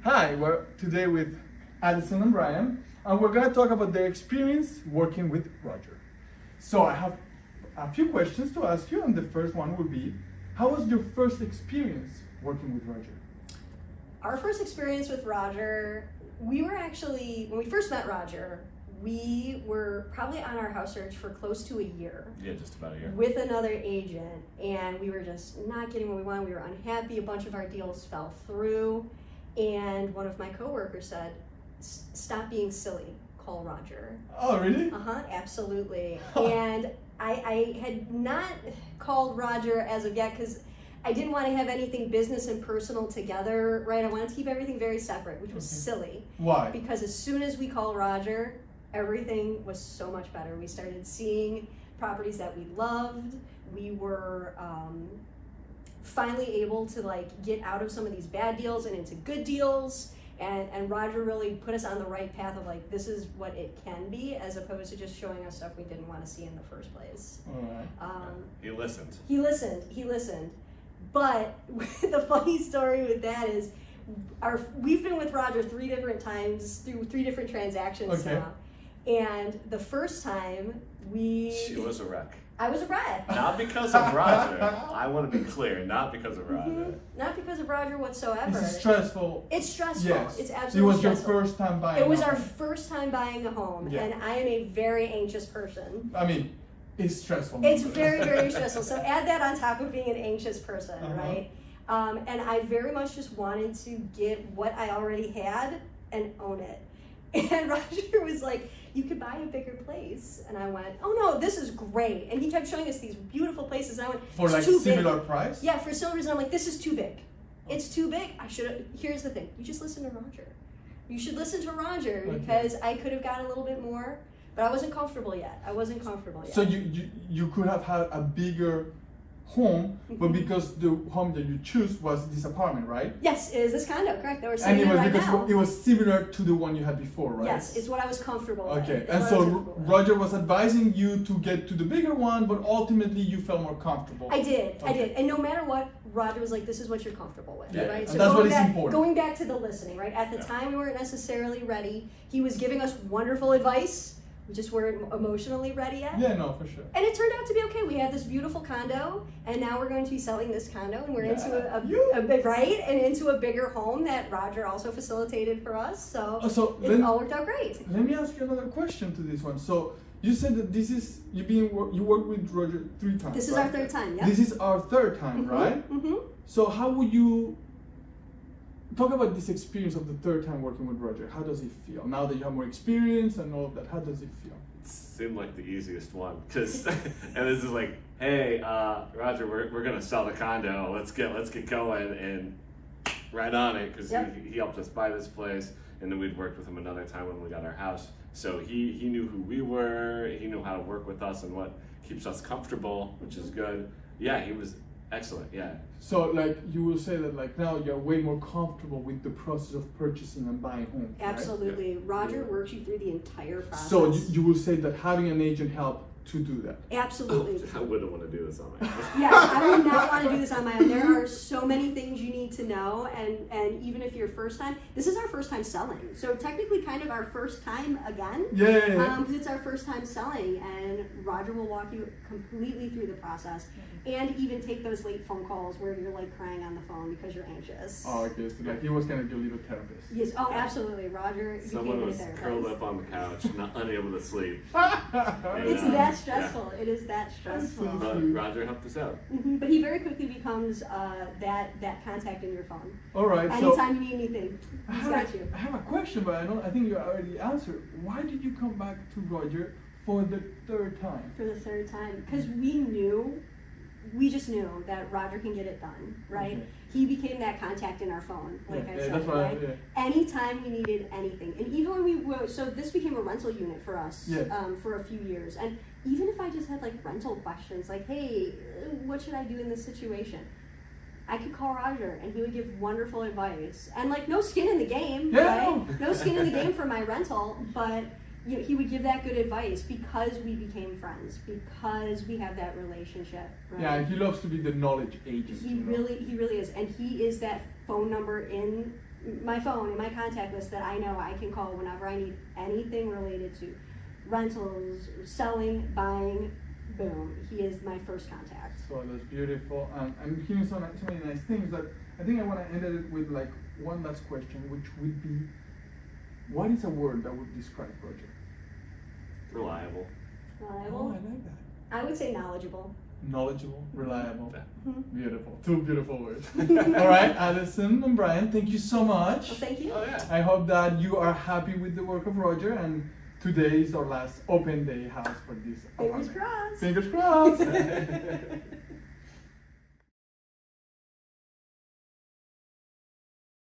Hi, we're today with Allison and Bryan, and we're going to talk about their experience working with Roger. So I have a few questions to ask you, and the first one would be, how was your first experience working with Roger? Our first experience with Roger, we were actually, when we first met Roger, we were probably on our house search for close to a year. Yeah, just about a year. With another agent, and we were just not getting what we wanted. We were unhappy. A bunch of our deals fell through, and one of my coworkers said, "Stop being silly. Call Roger." Oh, really? Absolutely. And I had not called Roger as of yet because I didn't want to have anything business and personal together, right? I wanted to keep everything very separate, which was silly. Why? Because as soon as we called Roger, everything was so much better. We started seeing properties that we loved. We were finally able to get out of some of these bad deals and into good deals. And Roger really put us on the right path of this is what it can be, as opposed to just showing us stuff we didn't want to see in the first place. All right. He listened. He listened. But the funny story with that is we've been with Roger 3 different times through 3 different transactions now. And the first time She was a wreck. I was a wreck. Not because of Roger. I want to be clear, not because of Roger. Mm-hmm. Not because of Roger whatsoever. It's stressful. It's stressful. Yes. It's absolutely It was stressful. your first time buying a home. It was our first time buying a home, Yeah. and I am a very anxious person. I mean, it's stressful. It's very, very stressful. So add that on top of being an anxious person, right? And I very much just wanted to get what I already had and own it. And Roger was like, "You could buy a bigger place." And I went, "Oh no, this is great." And he kept showing us these beautiful places. And I went, For "It's too similar big." price? Yeah, for some reason I'm like, "This is too big. It's too big. Here's the thing. You just listen to Roger. You should listen to Roger because I could have gotten a little bit more, but I wasn't comfortable yet. So you could have had a bigger home, but because the home that you choose was this apartment, right? Yes, it is this condo, correct? That we're And it sitting in was right because now. it was similar to the one you had before, right? Yes, it's what I was comfortable with. Okay, It's and what I so was comfortable with. Roger was advising you to get to the bigger one, but ultimately you felt more comfortable. I did. And no matter what, Roger was like, "This is what you're comfortable with," Yeah, right? and that's what is important. Going back to the listening, right? At the time, we weren't necessarily ready. He was giving us wonderful advice. We just weren't emotionally ready yet. Yeah, no, for sure. And it turned out to be okay. We had this beautiful condo, and now we're going to be selling this condo, and we're into a big, right? And into a bigger home that Roger also facilitated for us. So it all worked out great. Let me ask you another question to this one. So you said that you worked with Roger 3 times. This is right? our 3rd time, yeah. This is our 3rd time, right? Mm-hmm. So how would you talk about this experience of the 3rd time working with Roger? How does it feel now that you have more experience and all of that? How does it feel? It seemed like the easiest one, and this is like, "Hey, Roger, we're gonna sell the condo. Let's get going and right on it," because he helped us buy this place, and then we'd worked with him another time when we got our house. So he knew who we were. He knew how to work with us and what keeps us comfortable, which is good. Yeah, he was excellent. Yeah. So you will say that now you're way more comfortable with the process of purchasing and buying homes. Absolutely. Right? Roger works you through the entire process. So you will say that having an agent help to do that. Absolutely. I wouldn't want to do this on my own. Yeah, I would not want to do this on my own. There are so many things you need to know, and even if you're first time, this is our first time selling. So technically kind of our first time again. Yeah. Because it's our first time selling, and Roger will walk you completely through the process, and even take those late phone calls where you're crying on the phone because you're anxious. Oh, okay. So he was kind of your little therapist. Yes. Oh, absolutely. Roger Someone became was a therapist. curled up on the couch, unable to sleep. It's that stressful. Yeah. It is that stressful. But Roger helped us out. Mm-hmm. But he very quickly becomes that contact in your phone. All right. Anytime you need anything, he's got you. I have a question, but I think you already answered. Why did you come back to Roger for the 3rd time? For the 3rd time, because we just knew that Roger can get it done, right? Okay. He became that contact in our phone, I said, that's right? Yeah. Anytime we needed anything, and even when we were, so this became a rental unit for us for a few years, and even if I just had rental questions, "Hey, what should I do in this situation?" I could call Roger, and he would give wonderful advice, and no skin in the game, right? No skin in the game for my rental, but he would give that good advice because we became friends, because we have that relationship. Right? Yeah, he loves to be the knowledge agent. He really is, and he is that phone number in my phone, in my contact list, that I know I can call whenever I need anything related to rentals, selling, buying. Boom, he is my first contact. So that's beautiful. I'm hearing so many nice things that I think I want to end it with like one last question, which would be, what is a word that would describe Roger? Reliable. Reliable. Oh, I like that. I would say knowledgeable. Knowledgeable, reliable. Mm-hmm. Beautiful. Two beautiful words. All right, Allison and Bryan, thank you so much. Well, thank you. Oh yeah. I hope that you are happy with the work of Roger, and today is our last open day house for this Fingers apartment. crossed. Fingers crossed.